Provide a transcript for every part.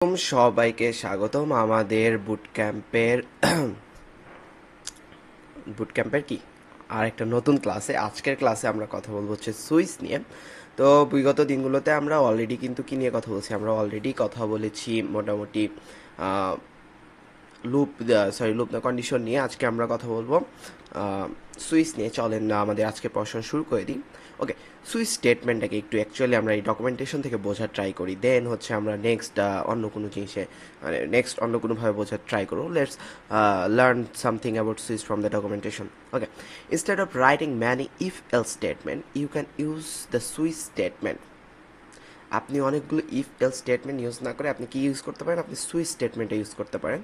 সবাইকে স্বাগতম আমাদের বুট ক্যাম্পের কি আর একটা নতুন ক্লাসে। আজকের ক্লাসে আমরা কথা বলবো হচ্ছে সুইস নিয়ে। তো বিগত দিনগুলোতে আমরা অলরেডি কিন্তু কি নিয়ে কথা বলছি, আমরা অলরেডি কথা বলেছি মোটামুটি লুপ না কন্ডিশন নিয়ে। আজকে আমরা কথা বলবো সুইচ নিয়ে। চলেন না আমাদের আজকে পড়াশোনা শুরু করে দিই। ওকে, সুইচ স্টেটমেন্টটাকে একটু অ্যাকচুয়ালি আমরা এই ডকুমেন্টেশন থেকে বোঝার ট্রাই করি, দেন হচ্ছে আমরা নেক্সট অন্য কোনো জিনিসে মানে নেক্সট অন্য কোনোভাবে বোঝার ট্রাই করবো। Let's learn something about switch from the documentation. Okay, instead of writing many if else statement you can use the switch statement. আপনি অনেকগুলো ইফ এল স্টেটমেন্ট ইউজ না করে আপনি কি ইউজ করতে পারেন, আপনি সুইচ স্টেটমেন্টটা ইউজ করতে পারেন।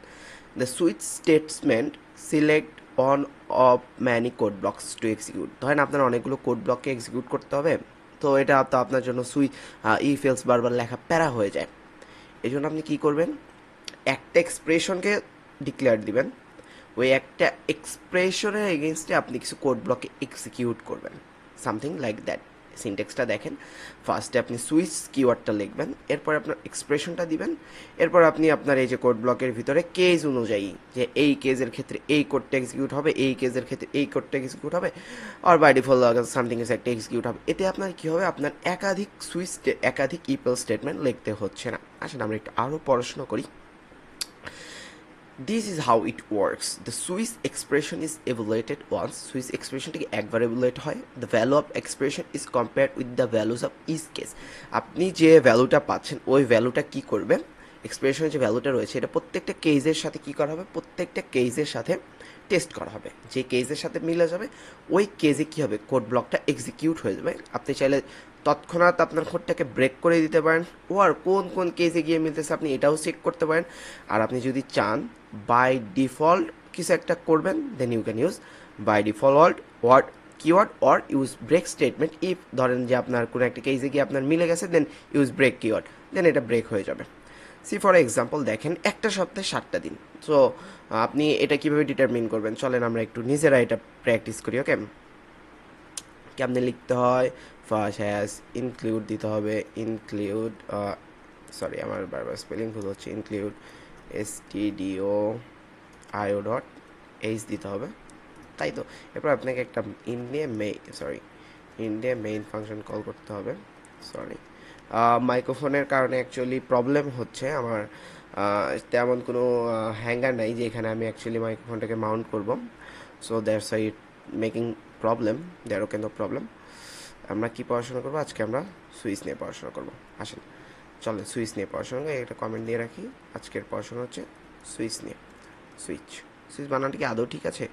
The switch statement select one of many code blocks to execute. ধরেন আপনার অনেকগুলো কোড ব্লককে এক্সিকিউট করতে হবে, তো এটা তো আপনার জন্য ইফ এলস বারবার লেখা প্যারা হয়ে যায়। এই জন্য আপনি কী করবেন, একটা এক্সপ্রেশনকে ডিক্লেয়ার দিবেন, ওই একটা এক্সপ্রেশনের এগেনস্টে আপনি কিছু কোড ব্লকে এক্সিকিউট করবেন, সামথিং লাইক দ্যাট। সিনটেক্সটা দেখেন, ফার্স্টে আপনি সুইচ কিওয়ার্ডটা লিখবেন, এরপর আপনার এক্সপ্রেশনটা দিবেন, এরপর আপনি আপনার এই যে কোড ব্লকের ভিতরে কেজ অনুযায়ী যে এই কেজের ক্ষেত্রে এই কোডটা এক্সিকিউট হবে, এই কেজের ক্ষেত্রে এই কোডটা এক্সিকিউট হবে, আর বাই ডিফল্ট সামথিং ইজ একটা এক্সিকিউট হবে। এতে আপনার কী হবে, আপনার একাধিক ইপেল স্টেটমেন্ট লিখতে হচ্ছে না। আসলে আমরা একটু আরও পড়াশোনা করি। This is how it works. The Swiss expression is evaluated once. Swiss expression থেকে একবার evaluate হয়. The value of expression is compared with the values of each case. আপনি যে ভ্যালুটা পাচ্ছেন ওই ভ্যালুটা কি করবেন, এক্সপ্রেশনের যে ভ্যালুটা রয়েছে এটা প্রত্যেকটা কেসের সাথে কি করা হবে, প্রত্যেকটা কেসের সাথে টেস্ট করা হবে। যে কেসের সাথে মিলে যাবে ওই কেসে কী হবে, কোড ব্লকটা এক্সিকিউট হয়ে যাবে। আপনি চাইলে তৎক্ষণাৎ আপনার কোডটাকে ব্রেক করে দিতে পারেন, ও আর কোন কোন কেসে গিয়ে মিলতেছে আপনি এটাও চেক করতে পারেন। আর আপনি যদি চান বাই ডিফল্ট কিছু একটা করবেন, then you can use by default word keyword or use break statement. If ধরেন যে আপনার কোনো একটা কেসে গিয়ে আপনার মিলে গেছে, দেন ইউজ ব্রেক কিওয়ার্ড, দেন এটা ব্রেক হয়ে যাবে। সি ফর এক্সাম্পল দেখেন, একটা সপ্তাহে 7টা দিন। সো আপনি এটা কীভাবে ডিটারমিন করবেন, চলেন আমরা একটু নিজেরা এটা প্র্যাকটিস করি। ওকে, কেমনে লিখতে হয়, ফার্স্ট হ্যাজ ইনক্লুড দিতে হবে, ইনক্লুড সরি আমার বারবার স্পেলিং ভুল হচ্ছে, include stdio io dot H দিতে হবে, তাই তো। এরপর আপনাকে একটা ইন্ডিয়া মেইন ফাংশন কল করতে হবে। সরি, মাইক্রোফোনের কারণে অ্যাকচুয়ালি প্রবলেম হচ্ছে আমার। তেমন কোনো হ্যাঙ্গার নাই যে এখানে আমি অ্যাকচুয়ালি মাইক্রোফোনটাকে মাউন্ট করব। So that's I making problem, there okay no problem. আমরা কি পড়াশোনা করবো আজকে, আমরা সুইচ নিয়ে পড়াশোনা করবো। আসেন চলেন সুইচ নিয়ে পড়াশোনা, একটা কমেন্ট দিয়ে রাখি। আজকের পড়াশোনা হচ্ছে সুইচ নিয়ে। সুইচ সুইচ বানানটা কি আদৌ ঠিক আছে?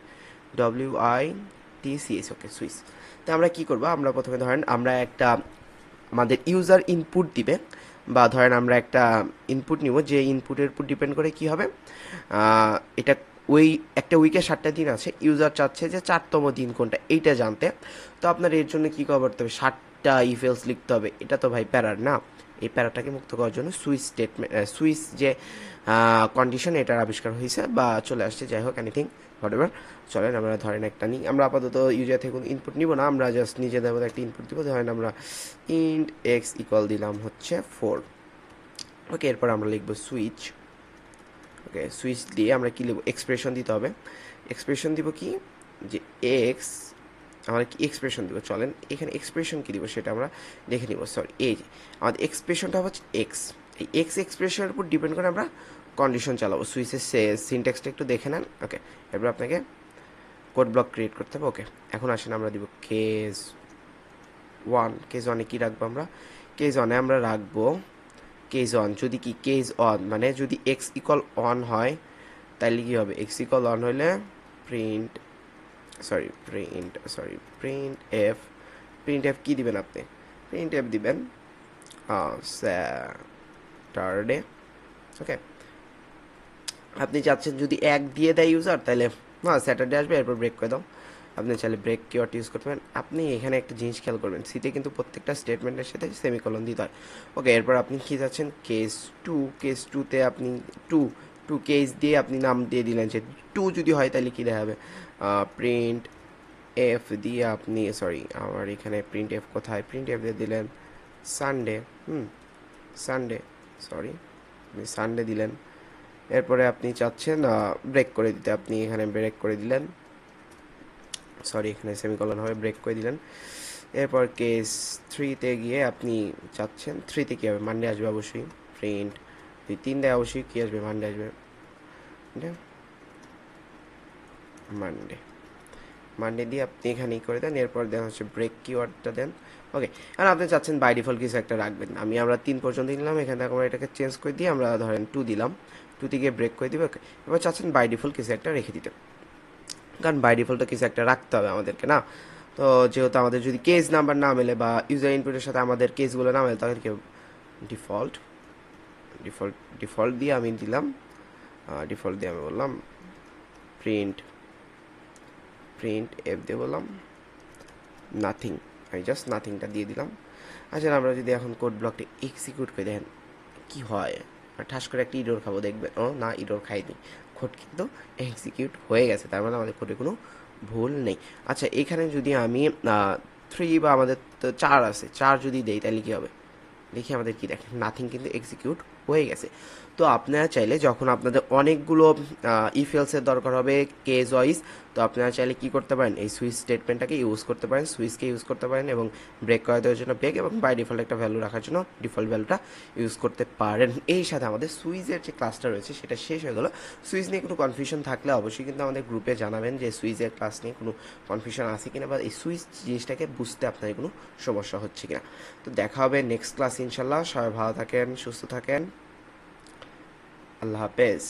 WITCH, ওকে, সুইচ। তো আমরা কি করবো, আমরা প্রথমে ধরেন আমরা একটা আমাদের ইউজার ইনপুট দিবে, বা ধরেন আমরা একটা ইনপুট নিব, যে ইনপুটের উপর ডিপেন্ড করে কি হবে এটা। ওই একটা উইকে 7টা দিন আছে, ইউজার চাচ্ছে যে 4তম দিন কোনটা এইটা জানতে। তো আপনার এর জন্য কী করতে হবে, 7টা ইফেলস লিখতে হবে। এটা তো ভাই প্যারার না। এই প্যারাটাকে মুক্ত করার জন্য সুইচ যে কন্ডিশন এটার আবিষ্কার হয়েছে বা চলে আসছে, যাই হোক এনিথিং হোয়াটএভার। চলেন আমরা ধরেন একটা নিই, আমরা আপাতত ইউজার থেকে কোনো ইনপুট নিব না, আমরা জাস্ট নিজেদের মধ্যে একটা ইনপুট দিব। ধরেন আমরা ইন্ট এক্স ইকুয়াল দিলাম হচ্ছে 4। ওকে, এরপর আমরা লিখবো সুইচ। ওকে, সুইচ দিয়ে আমরা কী লিখব, এক্সপ্রেশন দিতে হবে। এক্সপ্রেশন দিব কি, যে এক্স, আমরা কি এক্সপ্রেশন দিব, চলেন এখানে এক্সপ্রেশন কী দিব সেটা আমরা দেখে নিব। সরি, এই যে আমাদের এক্সপ্রেশনটা হচ্ছে এক্স, এই এক্স এক্সপ্রেশনের উপর ডিপেন্ড করে আমরা কন্ডিশন চালাবো। সুইচের সিনট্যাক্সটা একটু দেখে নেন। ওকে, এরপর আপনাকে কোড ব্লক ক্রিয়েট করতে হবে। ওকে, এখন আসেন আমরা দিব কেস 1। কেস 1-এ কী রাখবো আমরা, কেস 1-এ আমরা রাখবো কেস অন। যদি কি কেস অন মানে যদি এক্স ইকুয়াল অন হয় তাহলে কী হবে, এক্স ইকুয়াল অন হলে প্রিন্ট এফ কী দিবেন আপনি, প্রিন্ট এফ দিবেন স্যাটারডে। ওকে, আপনি চাচ্ছেন যদি 1 দিয়ে দেয় ইউজার তাহলে স্যাটারডে আসবে, এরপর ব্রেক করে দাও। আপনি চাইলে ব্রেক কিওয়ার্ড ইউজ করতে পারেন। আপনি এখানে একটা জিনিস খেয়াল করবেন, সিতে কিন্তু প্রত্যেকটা স্টেটমেন্টের সাথে সেমিকলন দিতে হয়। ওকে, এরপর আপনি কী চাচ্ছেন, কেস 2। কেস 2-তে আপনি টু কেস দিয়ে আপনি নাম দিয়ে দিলেন যে 2 যদি হয় তাহলে কী দেখাবে, প্রিন্ট এফ দিয়ে আপনি আমার এখানে প্রিন্ট এফ কোথায়, প্রিন্ট এফ দিয়ে দিলেন সানডে। সানডে, সরি আপনি সানডে দিলেন, এরপরে আপনি চাচ্ছেন ব্রেক করে দিতে, আপনি এখানে ব্রেক করে দিলেন, সরি এখানে সেমিকলন হবে, ব্রেক করে দিলেন। এরপর কেস 3-তে গিয়ে আপনি চাচ্ছেন 3-তে কী হবে, মানডে আসবে অবশ্যই, প্রিন্ট 3 দেয় অবশ্যই কী আসবে, মানডে আসবে, মানডে মানডে দিয়ে আপনি এখানেই করে দেন। এরপর দেন হচ্ছে ব্রেক কিওয়ার্ডটা দেন। ওকে, আর আপনি চাচ্ছেন বাই ডিফল্ট কিছু একটা রাখবেন, আমরা 3 পর্যন্ত নিলাম, এখান থেকে আমরা এটাকে চেঞ্জ করে দিয়ে আমরা ধরেন 2 দিলাম, 2তে গিয়ে ব্রেক করে দিবে। ওকে, এবার চাচ্ছেন বাই ডিফল্ট কিছু একটা রেখে দিতে, কারণ বাই ডিফল্টটা কিছু একটা রাখতে হবে আমাদেরকে না। তো যেহেতু আমাদের যদি কেস নাম্বার না মেলে বা ইউজার ইনপুটের সাথে আমাদের কেসগুলো না মেলে, তাহলে কি ডিফল্ট ডিফল্ট ডিফল্ট দিয়ে আমি দিলাম, ডিফল্ট দিয়ে আমি বললাম প্রিন্ট প্রিন্ট এফ দিয়ে বললাম নাথিং, আমি জাস্ট নাথিংটা দিয়ে দিলাম। আচ্ছা, আমরা যদি এখন কোড ব্লকটি এক্সিকিউট করে দেখেন কি হয়, আর ঠাস করে একটা ইডোর খাবো দেখবেন, ও না ইডোর খাইনি, কোড কিন্তু এক্সিকিউট হয়ে গেছে, তার মানে আমাদের কোডে কোনো ভুল নেই। আচ্ছা, এখানে যদি আমি 3 বা আমাদের তো 4 আছে, 4 যদি দেই তাহলে কী হবে, দেখি আমাদের কি দেখেন, নাথিং কিন্তু এক্সিকিউট হয়ে গেছে। তো আপনারা চাইলে যখন আপনাদের অনেকগুলো ইফ এলসের দরকার হবে কেস ওয়াইজ, তো আপনারা চাইলে কি করতে পারেন, এই সুইচ স্টেটমেন্টটাকে ইউজ করতে পারেন, সুইচকে ইউজ করতে পারেন, এবং ব্রেক করে দেওয়ার জন্য ব্রেক, এবং বাই ডিফল্ট একটা ভ্যালু রাখার জন্য ডিফল্ট ভ্যালুটা ইউজ করতে পারেন। এই সাথে আমাদের সুইচের যে ক্লাসটা রয়েছে সেটা শেষ হয়ে গেলো। সুইচ নিয়ে কোনো কনফিউশন থাকলে অবশ্যই কিন্তু আমাদের গ্রুপে জানাবেন যে সুইচের ক্লাস নিয়ে কোনো কনফিউশন আছে কিনা, বা এই সুইচ জিনিসটাকে বুঝতে আপনাদের কোনো সমস্যা হচ্ছে কিনা। তো দেখা হবে নেক্সট ক্লাস ইনশাল্লাহ। সবাই ভালো থাকেন, সুস্থ থাকেন, আল্লাহ হাফেজ।